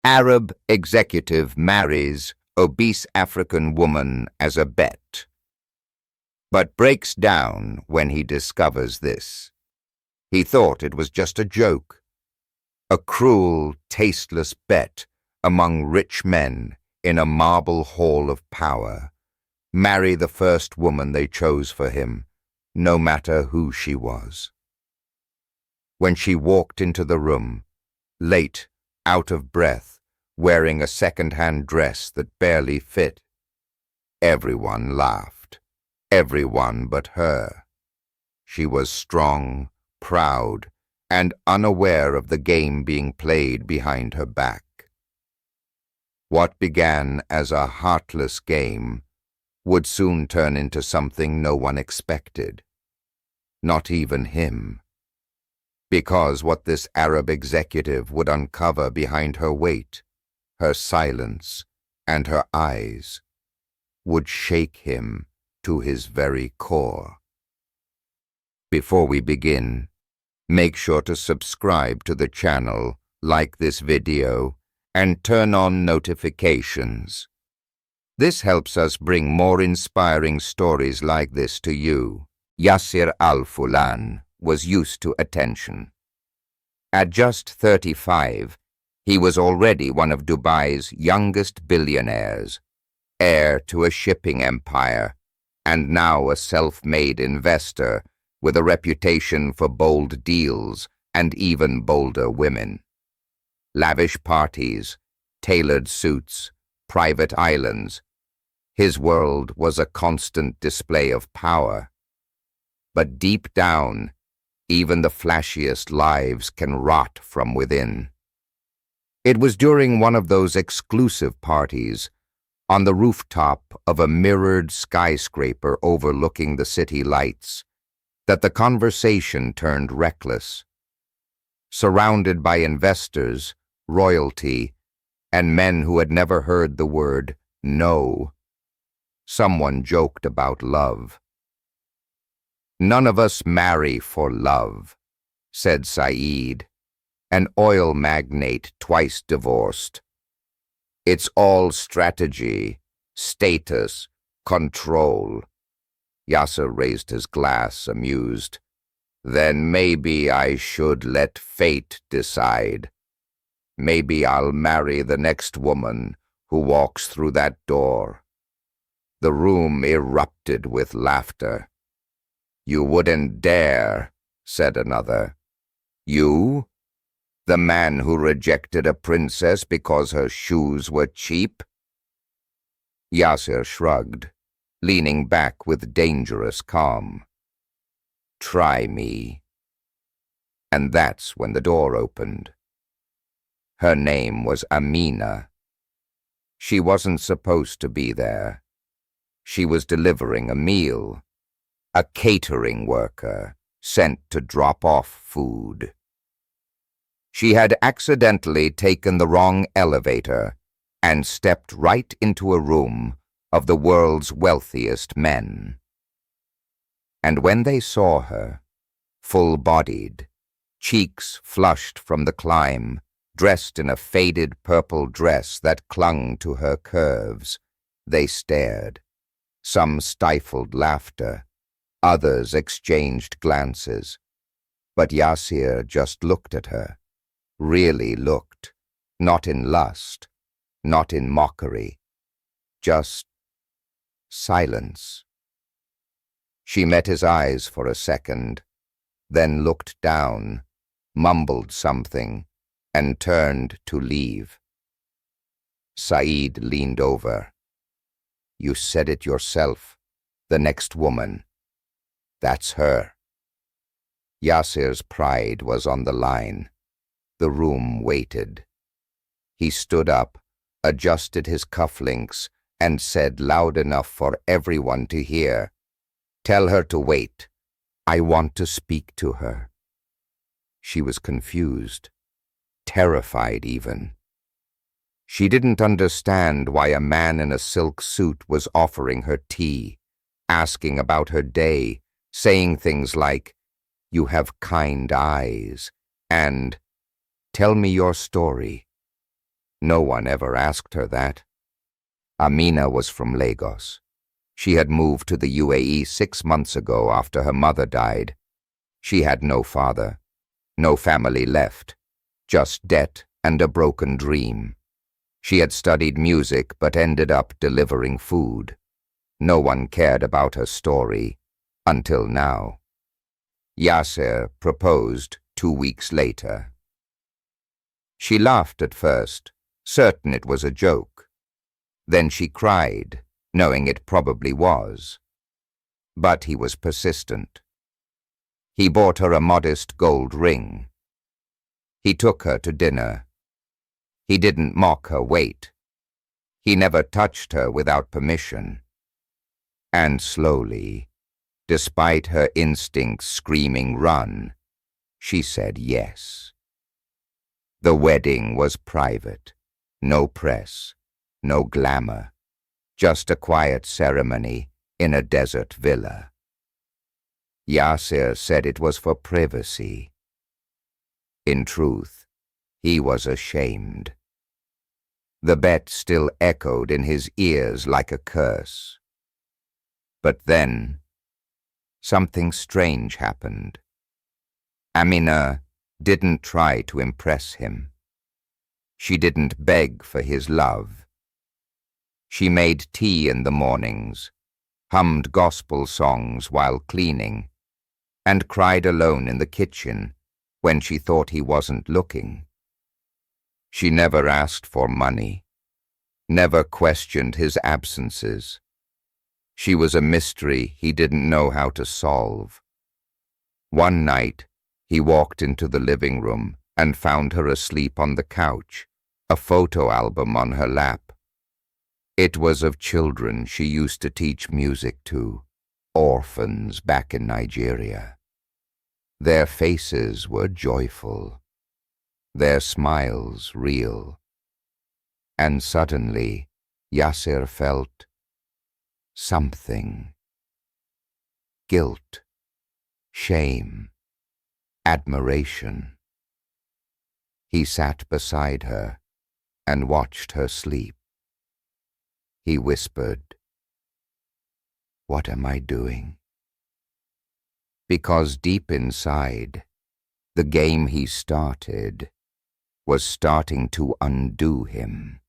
Arab executive marries obese African woman as a bet, but breaks down when he discovers this. He thought it was just a joke, a cruel, tasteless bet among rich men in a marble hall of power. Marry the first woman they chose for him, no matter who she was. When she walked into the room, late, out of breath, wearing a second-hand dress that barely fit, everyone laughed. Everyone but her. She was strong, proud, and unaware of the game being played behind her back. What began as a heartless game would soon turn into something no one expected. Not even him. Because what this Arab executive would uncover behind her weight, her silence, and her eyes, would shake him to his very core. Before we begin, make sure to subscribe to the channel, like this video, and turn on notifications. This helps us bring more inspiring stories like this to you. Yasser Al-Fulan was used to attention. At just 35, he was already one of Dubai's youngest billionaires, heir to a shipping empire, and now a self-made investor with a reputation for bold deals and even bolder women. Lavish parties, tailored suits, private islands. His world was a constant display of power. But deep down, even the flashiest lives can rot from within. It was during one of those exclusive parties, on the rooftop of a mirrored skyscraper overlooking the city lights, that the conversation turned reckless. Surrounded by investors, royalty, and men who had never heard the word no, someone joked about love. "None of us marry for love," said Saeed, an oil magnate twice divorced. "It's all strategy, status, control." Yasser raised his glass, amused. "Then maybe I should let fate decide. Maybe I'll marry the next woman who walks through that door." The room erupted with laughter. "You wouldn't dare," said another. "You? The man who rejected a princess because her shoes were cheap?" Yasser shrugged, leaning back with dangerous calm. "Try me." And that's when the door opened. Her name was Amina. She wasn't supposed to be there. She was delivering a meal, a catering worker sent to drop off food. She had accidentally taken the wrong elevator and stepped right into a room of the world's wealthiest men. And when they saw her, full-bodied, cheeks flushed from the climb, dressed in a faded purple dress that clung to her curves, they stared. Some stifled laughter, others exchanged glances. But Yasser just looked at her, really looked, not in lust, not in mockery, just silence. She met his eyes for a second, then looked down, mumbled something, and turned to leave. Saeed leaned over. "You said it yourself, the next woman. That's her." Yasser's pride was on the line. The room waited. He stood up, adjusted his cufflinks, and said loud enough for everyone to hear, "Tell her to wait. I want to speak to her." She was confused, terrified even. She didn't understand why a man in a silk suit was offering her tea, asking about her day, saying things like, "You have kind eyes," and "Tell me your story." No one ever asked her that. Amina was from Lagos. She had moved to the UAE 6 months ago after her mother died. She had no father, no family left, just debt and a broken dream. She had studied music but ended up delivering food. No one cared about her story, until now. Yasser proposed 2 weeks later. She laughed at first, certain it was a joke. Then she cried, knowing it probably was. But he was persistent. He bought her a modest gold ring. He took her to dinner. He didn't mock her weight. He never touched her without permission. And slowly, despite her instincts screaming run, she said yes. The wedding was private, no press, no glamour, just a quiet ceremony in a desert villa. Yasser said it was for privacy. In truth, he was ashamed. The bet still echoed in his ears like a curse. But then, something strange happened. Amina didn't try to impress him. She didn't beg for his love. She made tea in the mornings, hummed gospel songs while cleaning, and cried alone in the kitchen when she thought he wasn't looking. She never asked for money, never questioned his absences. She was a mystery he didn't know how to solve. One night, he walked into the living room and found her asleep on the couch, a photo album on her lap. It was of children she used to teach music to, orphans back in Nigeria. Their faces were joyful, their smiles real. And suddenly, Yasser felt something. Guilt, shame, admiration. He sat beside her and watched her sleep. He whispered, "What am I doing?" Because deep inside, the game he started was starting to undo him.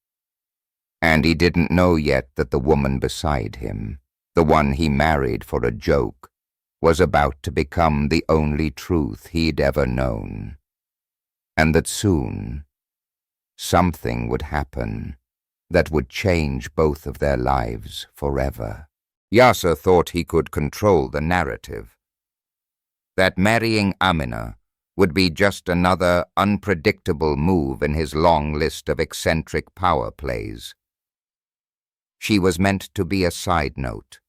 And he didn't know yet that the woman beside him, the one he married for a joke, was about to become the only truth he'd ever known. And that soon, something would happen that would change both of their lives forever. Yasser thought he could control the narrative. That marrying Amina would be just another unpredictable move in his long list of eccentric power plays. She was meant to be a side note,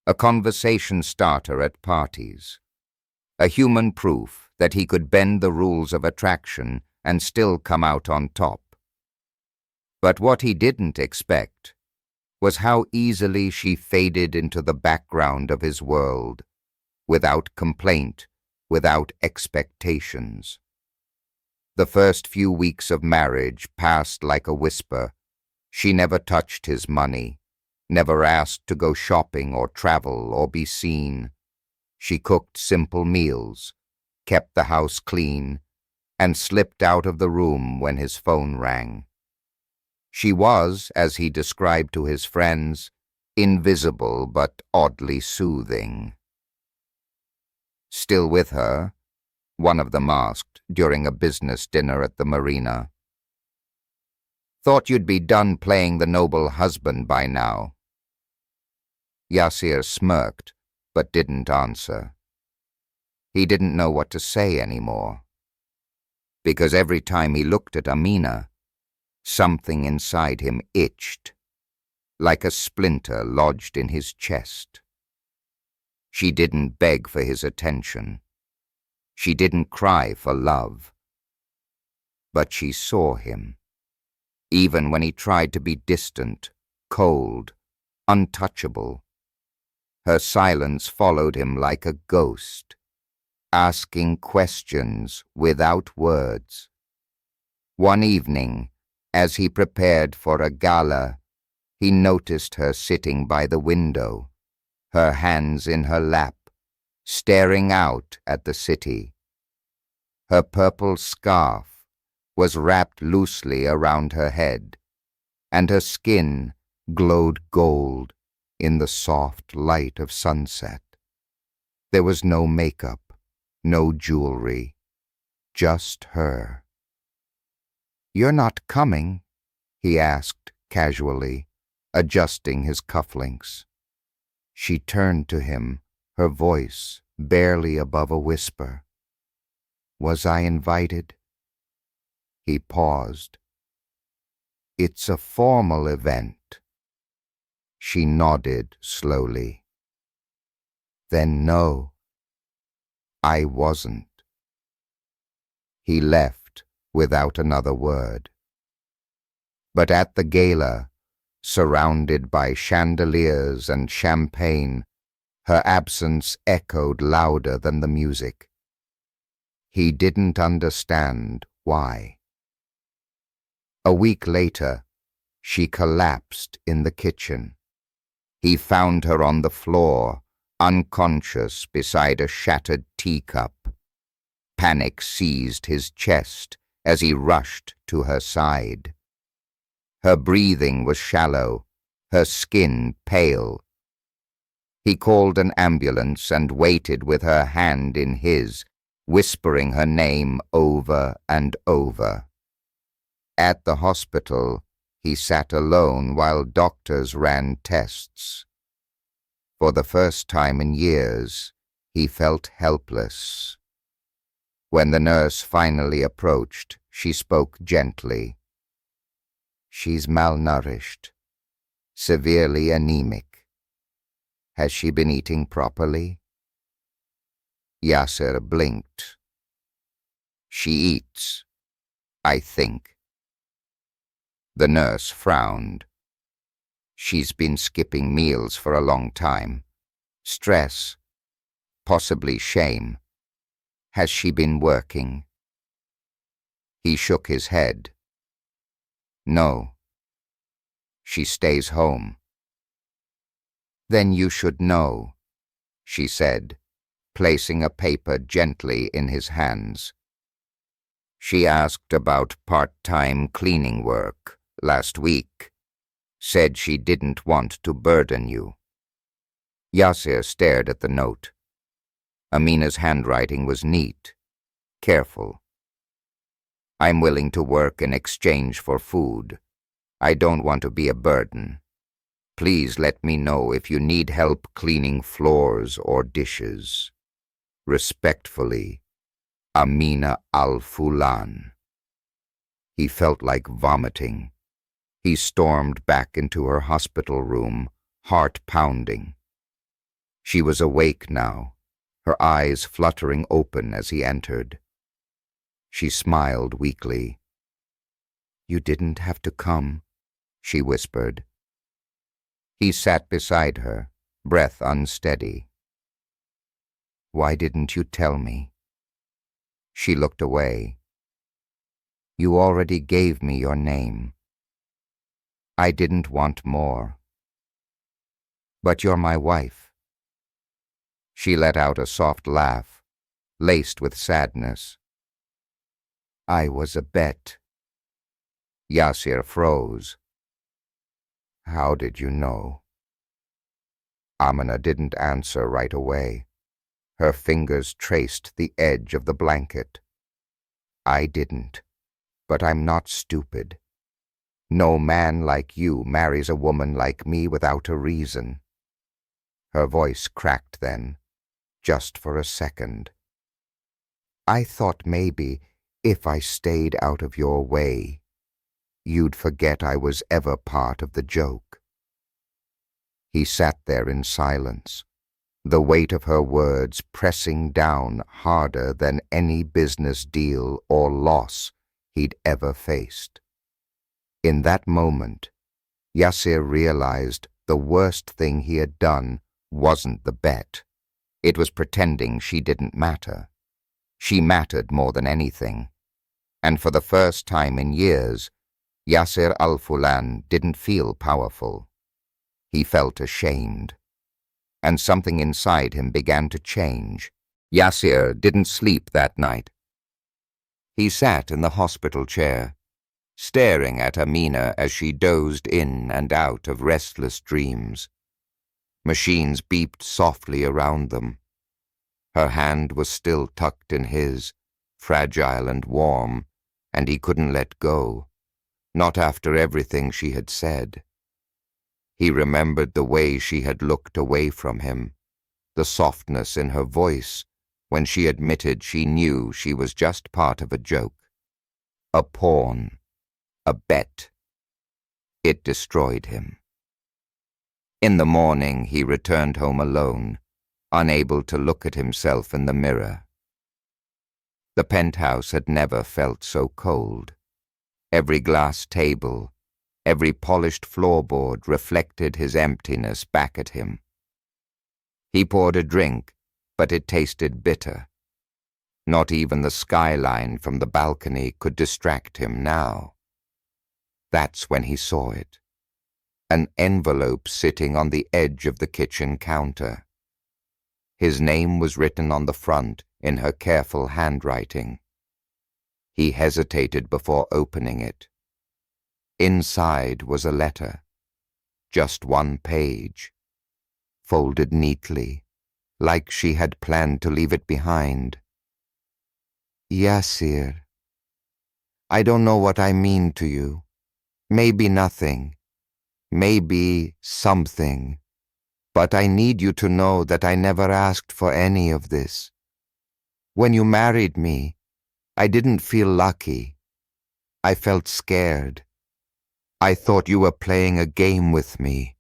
a conversation starter at parties, a human proof that he could bend the rules of attraction and still come out on top. But what he didn't expect was how easily she faded into the background of his world, without complaint, without expectations. The first few weeks of marriage passed like a whisper. She never touched his money, never asked to go shopping or travel or be seen. She cooked simple meals, kept the house clean, and slipped out of the room when his phone rang. She was, as he described to his friends, invisible but oddly soothing. Still with her, one of them asked during a business dinner at the marina. "Thought you'd be done playing the noble husband by now." Yasser smirked, but didn't answer. He didn't know what to say anymore. Because every time he looked at Amina, something inside him itched, like a splinter lodged in his chest. She didn't beg for his attention. She didn't cry for love. But she saw him, even when he tried to be distant, cold, untouchable. Her silence followed him like a ghost, asking questions without words. One evening, As he prepared for a gala, he noticed her sitting by the window, her hands in her lap, staring out at the city. Her purple scarf was wrapped loosely around her head, and her skin glowed gold in the soft light of sunset. There was no makeup, no jewelry, just her. "You're not coming?" he asked casually, adjusting his cufflinks. She turned to him, her voice barely above a whisper. "Was I invited?" He paused. "It's a formal event." She nodded slowly. "Then no, I wasn't." He left without another word. But at the gala, surrounded by chandeliers and champagne, her absence echoed louder than the music. He didn't understand why. A week later, she collapsed in the kitchen. He found her on the floor, unconscious beside a shattered teacup. Panic seized his chest as he rushed to her side. Her breathing was shallow, her skin pale. He called an ambulance and waited with her hand in his, whispering her name over and over. At the hospital, he sat alone while doctors ran tests. For the first time in years, he felt helpless. When the nurse finally approached, she spoke gently. "She's malnourished, severely anemic. Has she been eating properly?" Yasser blinked. "She eats, I think." The nurse frowned. "She's been skipping meals for a long time. Stress, possibly shame. Has she been working?" He shook his head. "No. She stays home." "Then you should know," she said, placing a paper gently in his hands. "She asked about part-time cleaning work last week. Said she didn't want to burden you." Yasser stared at the note. Amina's handwriting was neat, careful. "I'm willing to work in exchange for food. I don't want to be a burden. Please let me know if you need help cleaning floors or dishes. Respectfully, Amina Al-Fulan." He felt like vomiting. He stormed back into her hospital room, heart pounding. She was awake now, her eyes fluttering open as he entered. She smiled weakly. "You didn't have to come," she whispered. He sat beside her, breath unsteady. "Why didn't you tell me?" She looked away. "You already gave me your name. I didn't want more. But you're my wife." She let out a soft laugh, laced with sadness. "I was a bet." Yasser froze. "How did you know?" Amina didn't answer right away. Her fingers traced the edge of the blanket. "I didn't, but I'm not stupid. No man like you marries a woman like me without a reason." Her voice cracked then, just for a second. "I thought maybe, if I stayed out of your way, you'd forget I was ever part of the joke." He sat there in silence, the weight of her words pressing down harder than any business deal or loss he'd ever faced. In that moment, Yasser realized the worst thing he had done wasn't the bet. It was pretending she didn't matter. She mattered more than anything. And for the first time in years, Yasser al-Fulan didn't feel powerful. He felt ashamed. And something inside him began to change. Yasser didn't sleep that night. He sat in the hospital chair, staring at Amina as she dozed in and out of restless dreams. Machines beeped softly around them. Her hand was still tucked in his, fragile and warm, and he couldn't let go, not after everything she had said. He remembered the way she had looked away from him, the softness in her voice when she admitted she knew she was just part of a joke, a pawn, a bet. It destroyed him. In the morning, he returned home alone, unable to look at himself in the mirror. The penthouse had never felt so cold. Every glass table, every polished floorboard reflected his emptiness back at him. He poured a drink, but it tasted bitter. Not even the skyline from the balcony could distract him now. That's when he saw it. An envelope sitting on the edge of the kitchen counter. His name was written on the front in her careful handwriting. He hesitated before opening it. Inside was a letter, just one page, folded neatly, like she had planned to leave it behind. Yasser, I don't know what I mean to you. Maybe nothing, maybe something, but I need you to know that I never asked for any of this. When you married me, I didn't feel lucky. I felt scared. I thought you were playing a game with me,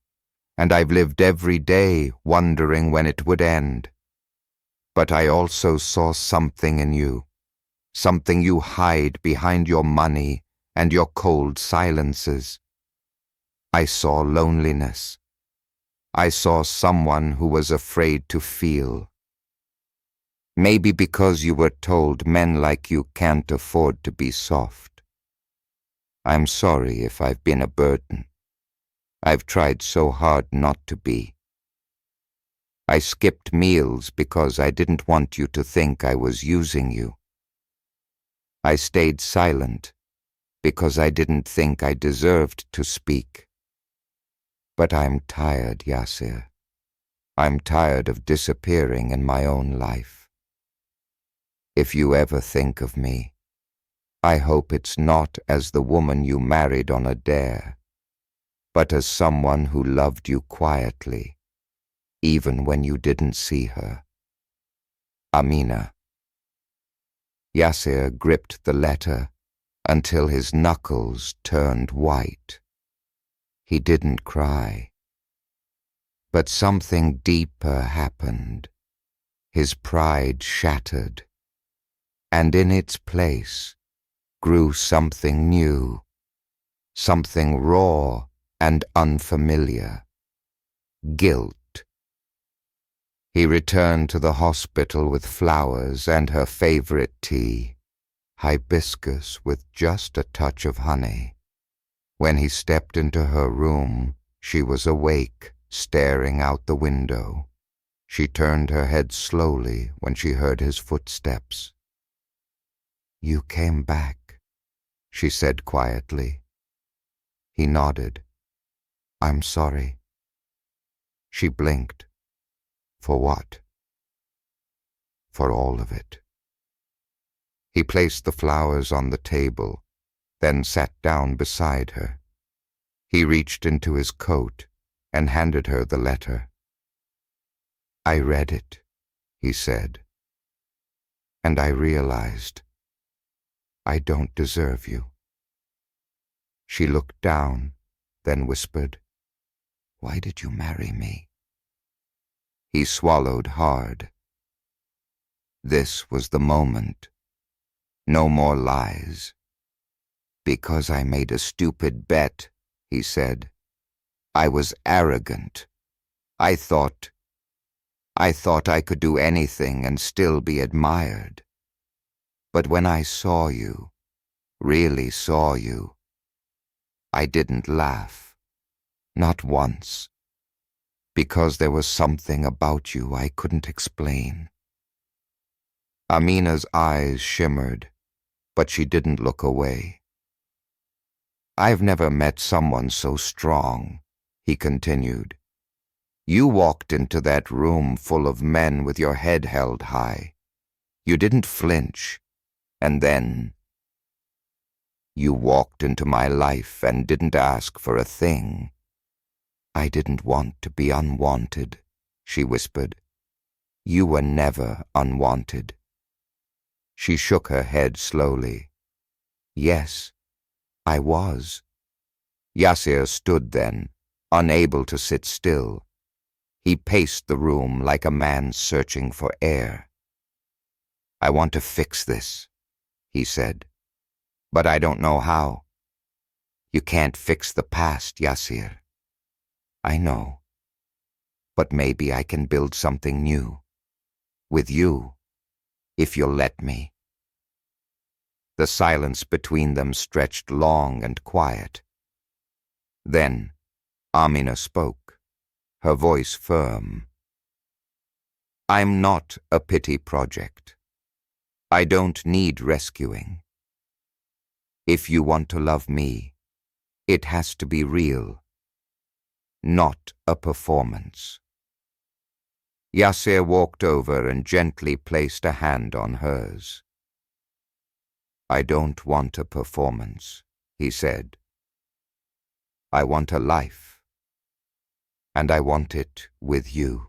and I've lived every day wondering when it would end. But I also saw something in you, something you hide behind your money and your cold silences. I saw loneliness. I saw someone who was afraid to feel. Maybe because you were told men like you can't afford to be soft. I'm sorry if I've been a burden. I've tried so hard not to be. I skipped meals because I didn't want you to think I was using you. I stayed silent because I didn't think I deserved to speak. But I'm tired, Yasser. I'm tired of disappearing in my own life. If you ever think of me, I hope it's not as the woman you married on a dare, but as someone who loved you quietly, even when you didn't see her. Amina. Yasser gripped the letter until his knuckles turned white. He didn't cry. But something deeper happened. His pride shattered, and in its place grew something new, something raw and unfamiliar. Guilt. He returned to the hospital with flowers and her favorite tea, hibiscus with just a touch of honey. When he stepped into her room, she was awake, staring out the window. She turned her head slowly when she heard his footsteps. "You came back," she said quietly. He nodded. "I'm sorry." She blinked. For what? For all of it. He placed the flowers on the table, then sat down beside her. He reached into his coat and handed her the letter. "I read it," he said, "and I realized I don't deserve you." She looked down, then whispered, "Why did you marry me?" He swallowed hard. This was the moment. No more lies. "Because I made a stupid bet," he said. "I was arrogant. I thought I could do anything and still be admired. But when I saw you, really saw you, I didn't laugh. Not once. Because there was something about you I couldn't explain. Amina's eyes shimmered, but she didn't look away. I've never met someone so strong, he continued. You walked into that room full of men with your head held high. You didn't flinch, and then you walked into my life and didn't ask for a thing. I didn't want to be unwanted, she whispered. You were never unwanted. She shook her head slowly. Yes, I was. Yasir stood then, unable to sit still. He paced the room like a man searching for air. I want to fix this, he said, but I don't know how. You can't fix the past, Yasir. I know, but maybe I can build something new. With you, if you'll let me. The silence between them stretched long and quiet. Then Amina spoke, her voice firm. I'm not a pity project. I don't need rescuing. If you want to love me, it has to be real, not a performance. Yasir walked over and gently placed a hand on hers. I don't want a performance, he said. I want a life, and I want it with you.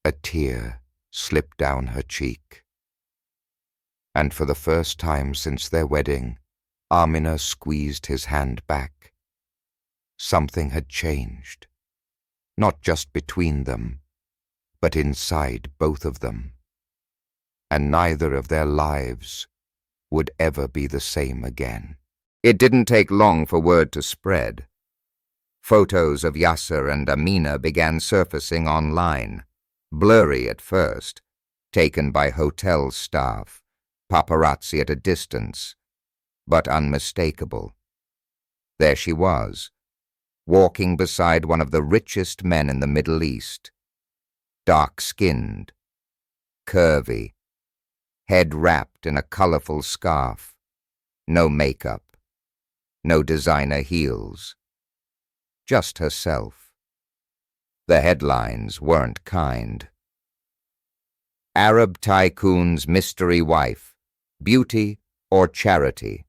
A tear slipped down her cheek. And for the first time since their wedding, Amina squeezed his hand back. Something had changed, not just between them, but inside both of them. And neither of their lives would ever be the same again. It didn't take long for word to spread. Photos of Yasir and Amina began surfacing online, blurry at first, taken by hotel staff, paparazzi at a distance, but unmistakable. There she was, walking beside one of the richest men in the Middle East, dark-skinned, curvy, head wrapped in a colorful scarf, no makeup, no designer heels, just herself. The headlines weren't kind. Arab tycoon's mystery wife, beauty or charity.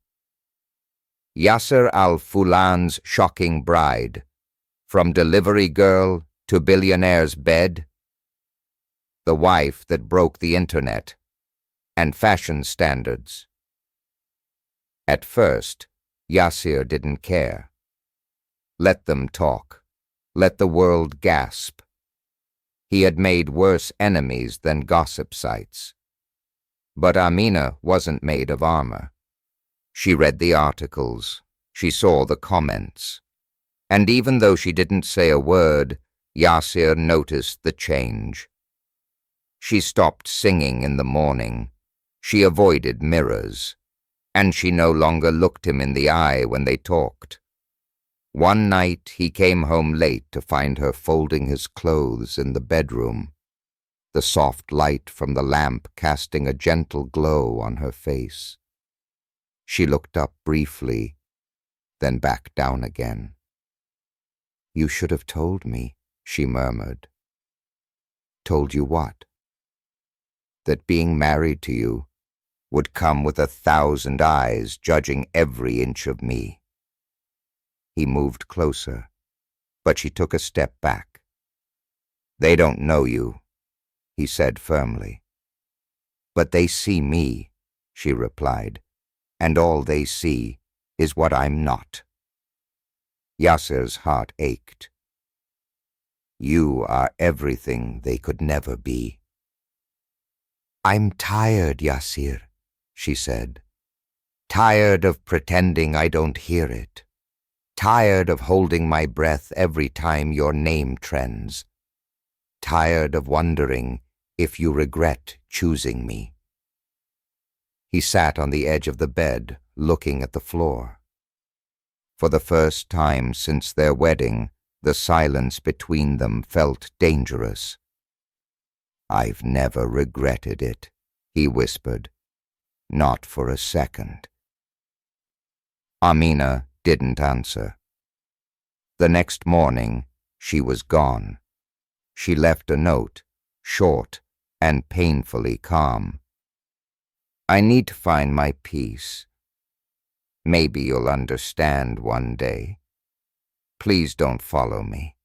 Yasser al-Fulan's shocking bride, from delivery girl to billionaire's bed. The wife that broke the internet and fashion standards. At first, Yasir didn't care. Let them talk. Let the world gasp. He had made worse enemies than gossip sites. But Amina wasn't made of armor. She read the articles. She saw the comments. And even though she didn't say a word, Yasir noticed the change. She stopped singing in the morning. She avoided mirrors. And she no longer looked him in the eye when they talked. One night he came home late to find her folding his clothes in the bedroom, the soft light from the lamp casting a gentle glow on her face. She looked up briefly, then back down again. You should have told me, she murmured. Told you what? That being married to you would come with 1,000 eyes judging every inch of me. He moved closer, but she took a step back. They don't know you, he said firmly. But they see me, she replied, and all they see is what I'm not. Yasser's heart ached. You are everything they could never be. I'm tired, Yasir, she said. Tired of pretending I don't hear it. Tired of holding my breath every time your name trends. Tired of wondering if you regret choosing me. He sat on the edge of the bed, looking at the floor. For the first time since their wedding, the silence between them felt dangerous. "I've never regretted it," he whispered. "Not for a second." Amina didn't answer. The next morning, she was gone. She left a note, short and painfully calm. "I need to find my peace. Maybe you'll understand one day. Please don't follow me."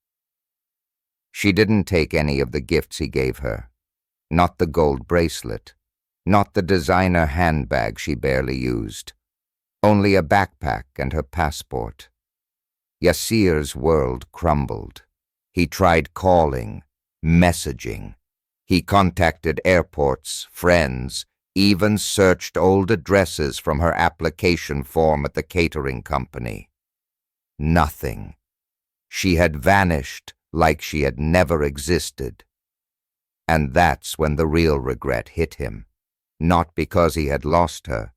She didn't take any of the gifts he gave her. Not the gold bracelet, not the designer handbag she barely used. Only a backpack and her passport. Yassir's world crumbled. He tried calling, messaging. He contacted airports, friends, even searched old addresses from her application form at the catering company. Nothing. She had vanished like she had never existed. And that's when the real regret hit him, not because he had lost her,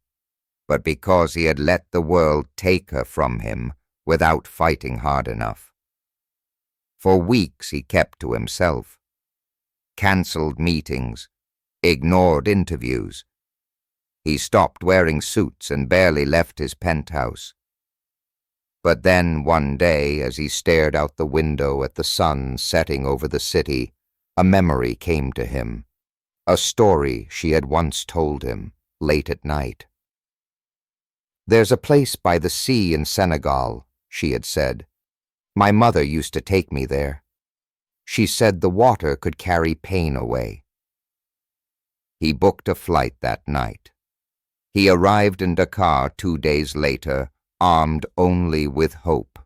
but because he had let the world take her from him without fighting hard enough. For weeks he kept to himself, cancelled meetings, ignored interviews. He stopped wearing suits and barely left his penthouse. But then one day, as he stared out the window at the sun setting over the city, a memory came to him, a story she had once told him, late at night. "There's a place by the sea in Senegal," she had said. "My mother used to take me there. She said the water could carry pain away." He booked a flight that night. He arrived in Dakar 2 days later, armed only with hope.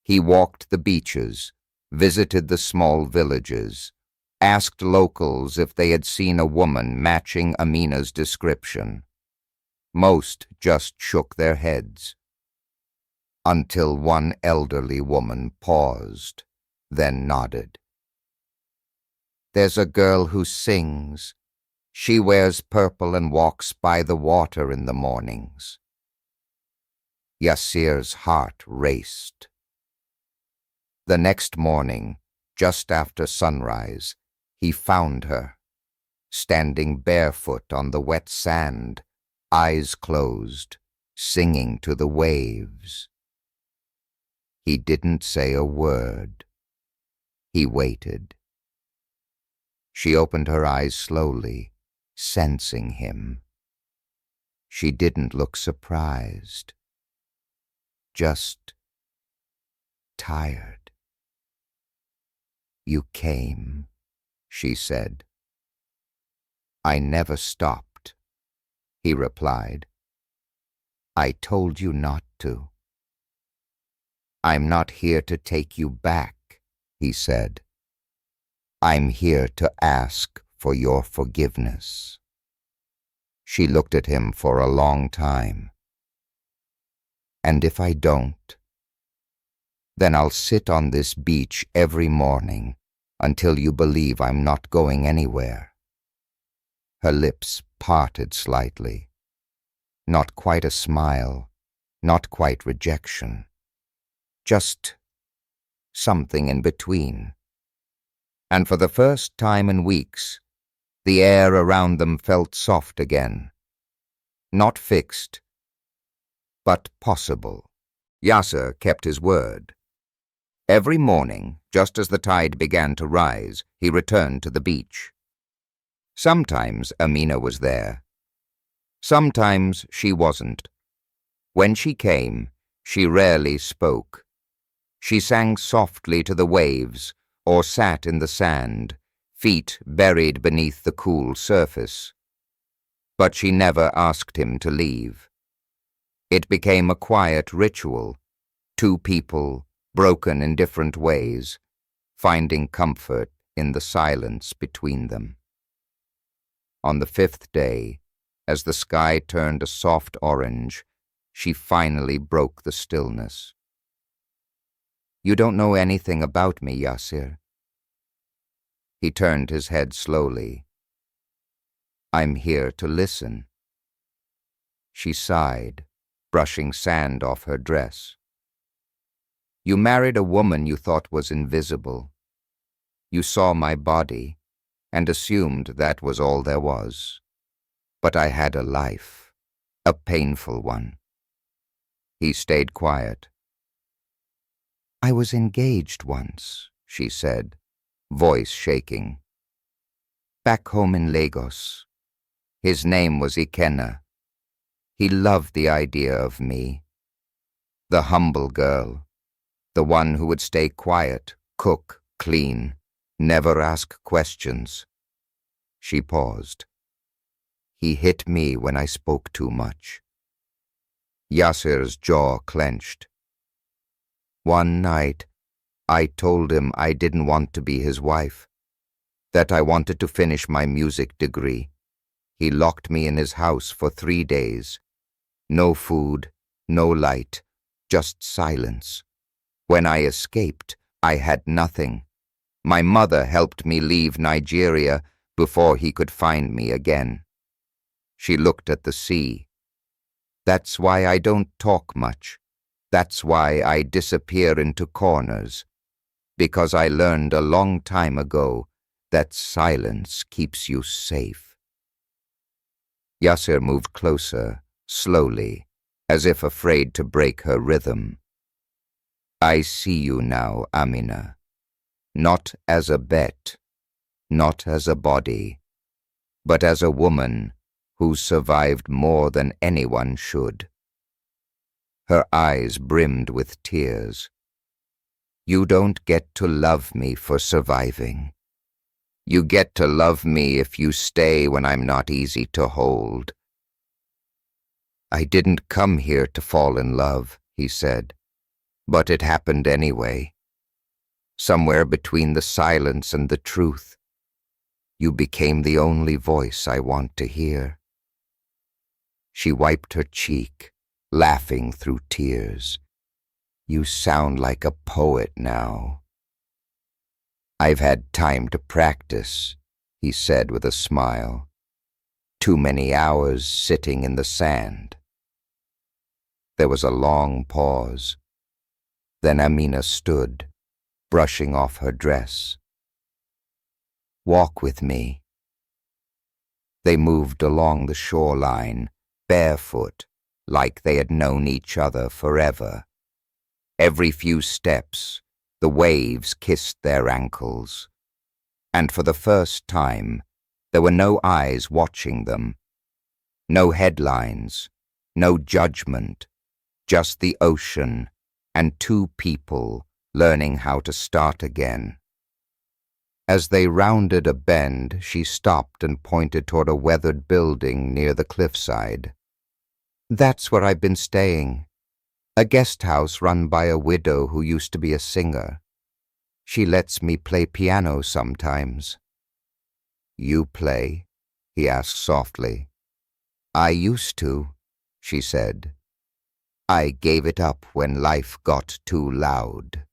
He walked the beaches, visited the small villages, asked locals if they had seen a woman matching Amina's description. Most just shook their heads. Until one elderly woman paused, then nodded. "There's a girl who sings. She wears purple and walks by the water in the mornings." Yassir's heart raced. The next morning, just after sunrise, he found her, standing barefoot on the wet sand, eyes closed, singing to the waves. He didn't say a word. He waited. She opened her eyes slowly, sensing him. She didn't look surprised, just tired. "You came," she said. "I never stopped," he replied. "I told you not to." "I'm not here to take you back," he said. "I'm here to ask for your forgiveness." She looked at him for a long time. "And if I don't, then I'll sit on this beach every morning until you believe I'm not going anywhere." Her lips parted slightly. Not quite a smile, not quite rejection. Just something in between. And for the first time in weeks, the air around them felt soft again. Not fixed, but possible. Yassir kept his word. Every morning, just as the tide began to rise, he returned to the beach. Sometimes Amina was there. Sometimes she wasn't. When she came, she rarely spoke. She sang softly to the waves or sat in the sand, feet buried beneath the cool surface. But she never asked him to leave. It became a quiet ritual, two people, broken in different ways, finding comfort in the silence between them. On the 5th day, as the sky turned a soft orange, she finally broke the stillness. "You don't know anything about me, Yassir." He turned his head slowly. "I'm here to listen." She sighed, brushing sand off her dress. You married a woman you thought was invisible. You saw my body and assumed that was all there was. But I had a life, a painful one. He stayed quiet. I was engaged once, she said, voice shaking. Back home in Lagos. His name was Ikenna. He loved the idea of me. The humble girl, the one who would stay quiet, cook, clean, never ask questions. She paused. He hit me when I spoke too much. Yasser's jaw clenched. One night, I told him I didn't want to be his wife, that I wanted to finish my music degree. He locked me in his house for 3 days. No food, no light, just silence. When I escaped, I had nothing. My mother helped me leave Nigeria before he could find me again. She looked at the sea. That's why I don't talk much. That's why I disappear into corners. Because I learned a long time ago that silence keeps you safe. Yasser moved closer, slowly, as if afraid to break her rhythm. I see you now, Amina. Not as a bet, not as a body, but as a woman who survived more than anyone should. Her eyes brimmed with tears. You don't get to love me for surviving. You get to love me if you stay when I'm not easy to hold. I didn't come here to fall in love, he said, but it happened anyway. Somewhere between the silence and the truth, you became the only voice I want to hear. She wiped her cheek, laughing through tears. You sound like a poet now. I've had time to practice, he said with a smile. Too many hours sitting in the sand. There was a long pause. Then Amina stood, brushing off her dress. Walk with me. They moved along the shoreline, barefoot, like they had known each other forever. Every few steps, the waves kissed their ankles. And for the first time, there were no eyes watching them. No headlines, no judgment, just the ocean and 2 people learning how to start again. As they rounded a bend, she stopped and pointed toward a weathered building near the cliffside. That's where I've been staying. A guest house run by a widow who used to be a singer. She lets me play piano sometimes. You play? He asked softly. I used to, she said. I gave it up when life got too loud.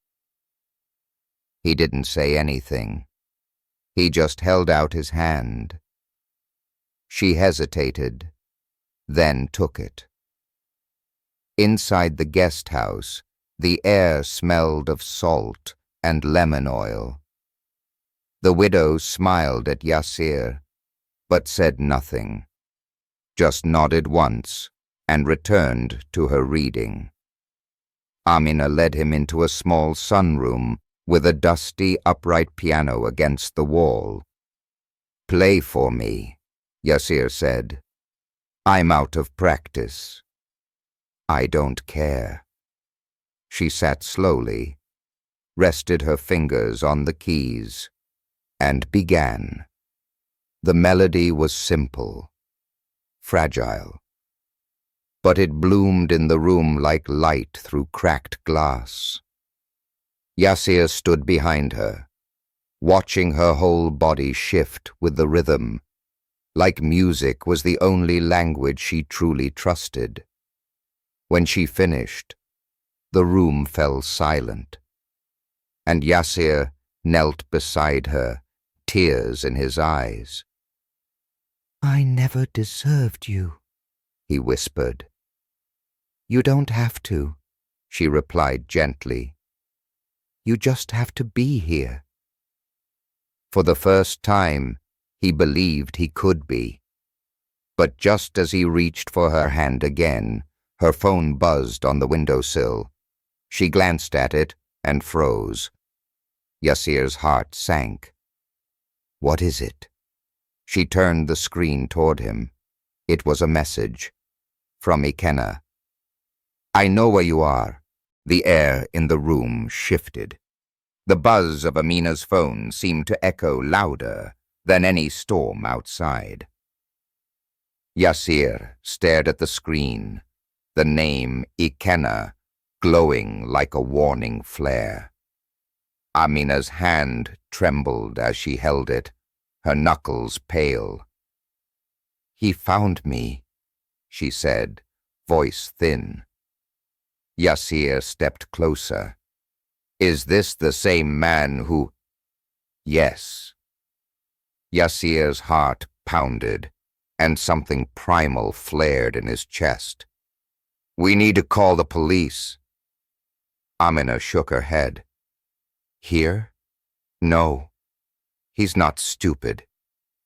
He didn't say anything. He just held out his hand. She hesitated, then took it. Inside the guest house, the air smelled of salt and lemon oil. The widow smiled at Yasser, but said nothing, just nodded once and returned to her reading. Amina led him into a small sunroom with a dusty, upright piano against the wall. Play for me, Yasser said. I'm out of practice. I don't care. She sat slowly, rested her fingers on the keys, and began. The melody was simple, fragile, but it bloomed in the room like light through cracked glass. Yasser stood behind her, watching her whole body shift with the rhythm, like music was the only language she truly trusted. When she finished, the room fell silent, and Yasser knelt beside her, tears in his eyes. I never deserved you, he whispered. You don't have to, she replied gently. You just have to be here. For the first time, he believed he could be. But just as he reached for her hand again, her phone buzzed on the windowsill. She glanced at it and froze. Yassir's heart sank. What is it? She turned the screen toward him. It was a message. From Ikenna. I know where you are. The air in the room shifted. The buzz of Amina's phone seemed to echo louder than any storm outside. Yassir stared at the screen, the name Ikenna glowing like a warning flare. Amina's hand trembled as she held it, her knuckles pale. He found me, she said, voice thin. Yassir stepped closer. Is this the same man who... Yes. Yassir's heart pounded, and something primal flared in his chest. We need to call the police. Amina shook her head. Here? No. He's not stupid.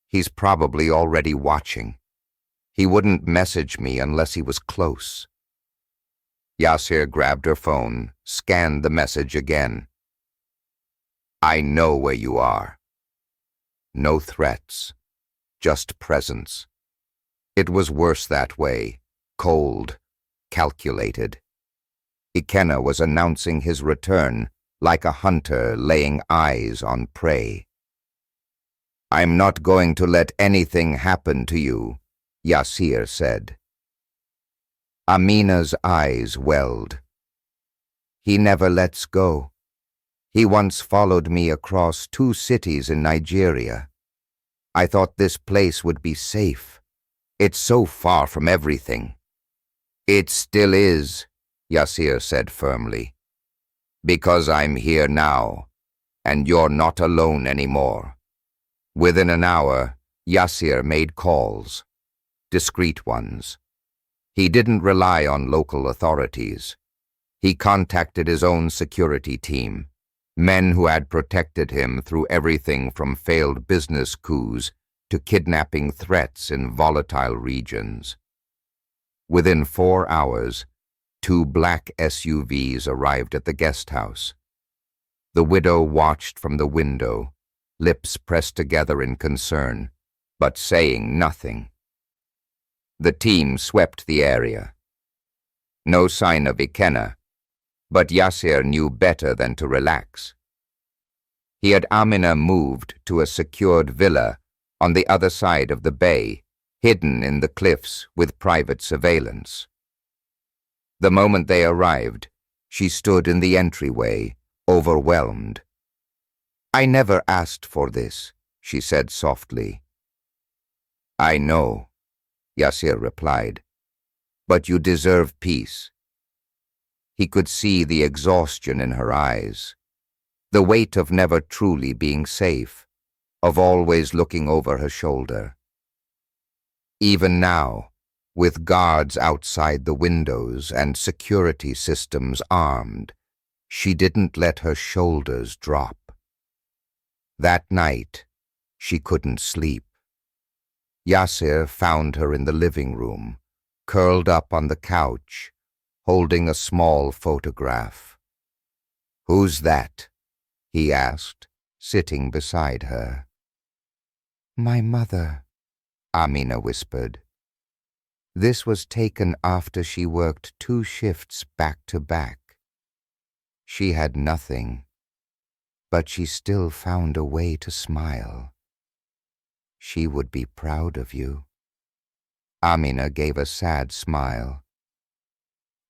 He's probably already watching. He wouldn't message me unless he was close. Yassir grabbed her phone, scanned the message again. I know where you are. No threats, just presence. It was worse that way, cold, calculated. Ikenna was announcing his return like a hunter laying eyes on prey. I'm not going to let anything happen to you, Yassir said. Amina's eyes welled. He never lets go. He once followed me across 2 cities in Nigeria. I thought this place would be safe. It's so far from everything. It still is, Yassir said firmly. Because I'm here now, and you're not alone anymore. Within an hour, Yassir made calls, discreet ones. He didn't rely on local authorities. He contacted his own security team, men who had protected him through everything from failed business coups to kidnapping threats in volatile regions. Within 4 hours, 2 black SUVs arrived at the guest house. The widow watched from the window, lips pressed together in concern, but saying nothing. The team swept the area. No sign of Ikenna, but Yassir knew better than to relax. He had Amina moved to a secured villa on the other side of the bay, hidden in the cliffs with private surveillance. The moment they arrived, she stood in the entryway, overwhelmed. I never asked for this, she said softly. I know, Yassir replied, but you deserve peace. He could see the exhaustion in her eyes, the weight of never truly being safe, of always looking over her shoulder. Even now, with guards outside the windows and security systems armed, she didn't let her shoulders drop. That night, she couldn't sleep. Yassir found her in the living room, curled up on the couch, holding a small photograph. Who's that? He asked, sitting beside her. My mother, Amina whispered. This was taken after she worked 2 shifts back to back. She had nothing, but she still found a way to smile. She would be proud of you. Amina gave a sad smile.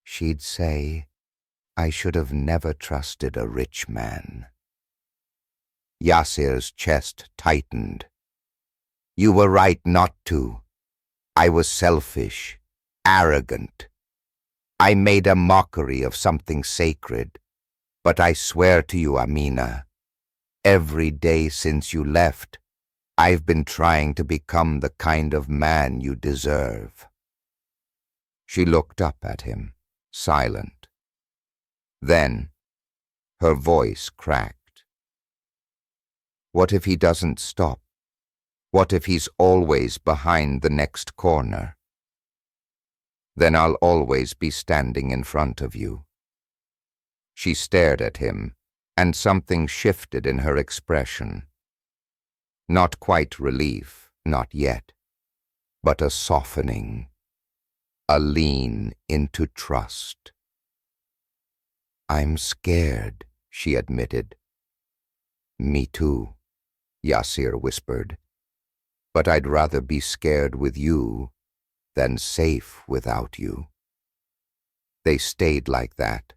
She'd say, I should have never trusted a rich man. Yassir's chest tightened. You were right not to. I was selfish, arrogant. I made a mockery of something sacred. But I swear to you, Amina, every day since you left, I've been trying to become the kind of man you deserve. She looked up at him, silent. Then her voice cracked. What if he doesn't stop? What if he's always behind the next corner? Then I'll always be standing in front of you. She stared at him, and something shifted in her expression. Not quite relief, not yet, but a softening, a lean into trust. I'm scared, she admitted. Me too, Yasir whispered. But I'd rather be scared with you than safe without you. They stayed like that,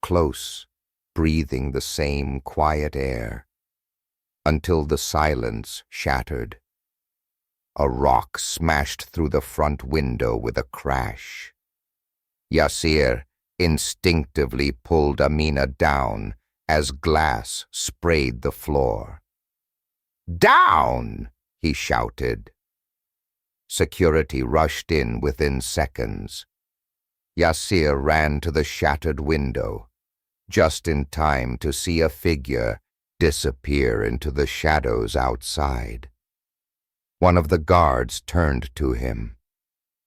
close, breathing the same quiet air, until the silence shattered. A rock smashed through the front window with a crash. Yasir instinctively pulled Amina down as glass sprayed the floor. "Down!" he shouted. Security rushed in within seconds. Yasir ran to the shattered window, just in time to see a figure disappear into the shadows outside. One of the guards turned to him.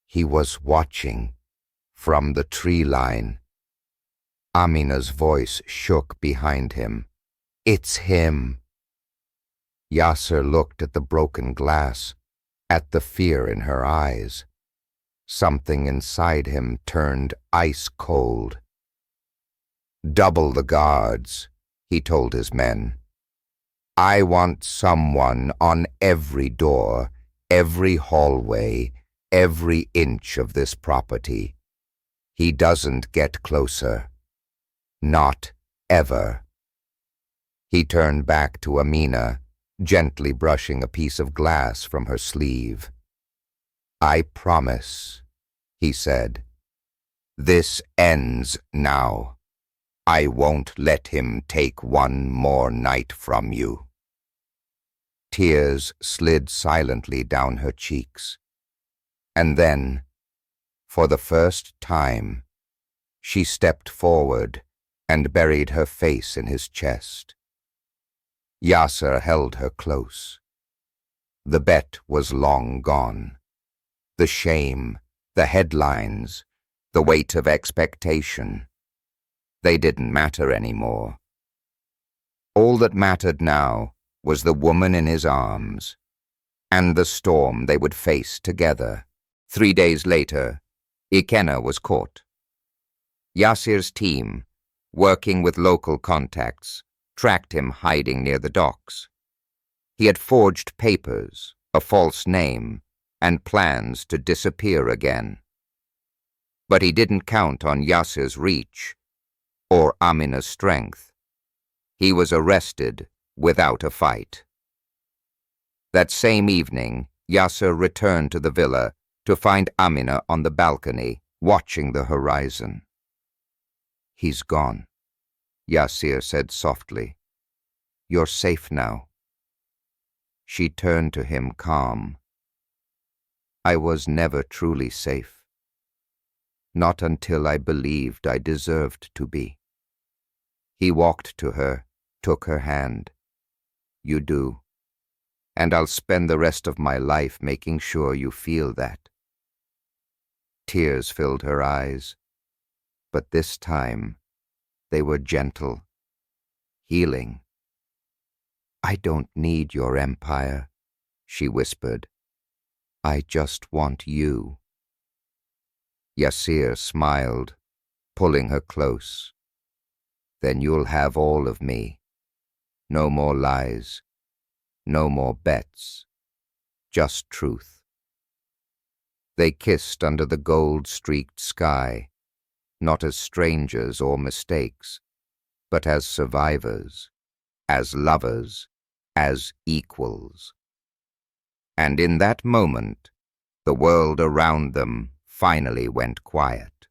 He was watching from the tree line. Amina's voice shook behind him. "It's him." Yasir looked at the broken glass, at the fear in her eyes. Something inside him turned ice cold. "Double the guards," he told his men. "I want someone on every door, every hallway, every inch of this property. He doesn't get closer. Not ever." He turned back to Amina, gently brushing a piece of glass from her sleeve. "I promise," he said. "This ends now. I won't let him take one more night from you." Tears slid silently down her cheeks. And then, for the first time, she stepped forward and buried her face in his chest. Yasir held her close. The bet was long gone. The shame, the headlines, the weight of expectation, they didn't matter anymore. All that mattered now was the woman in his arms, and the storm they would face together. 3 days later, Ikenna was caught. Yasir's team, working with local contacts, tracked him hiding near the docks. He had forged papers, a false name, and plans to disappear again. But he didn't count on Yasir's reach or Amina's strength. He was arrested without a fight. That same evening, Yasir returned to the villa to find Amina on the balcony, watching the horizon. "He's gone," Yasir said softly. "You're safe now." She turned to him calm. "I was never truly safe. Not until I believed I deserved to be." He walked to her, took her hand. "You do. And I'll spend the rest of my life making sure you feel that." Tears filled her eyes, but this time they were gentle, healing. "I don't need your empire," she whispered. "I just want you." Yasir smiled, pulling her close. "Then you'll have all of me. No more lies, no more bets, just truth." They kissed under the gold-streaked sky, not as strangers or mistakes, but as survivors, as lovers, as equals. And in that moment, the world around them finally went quiet.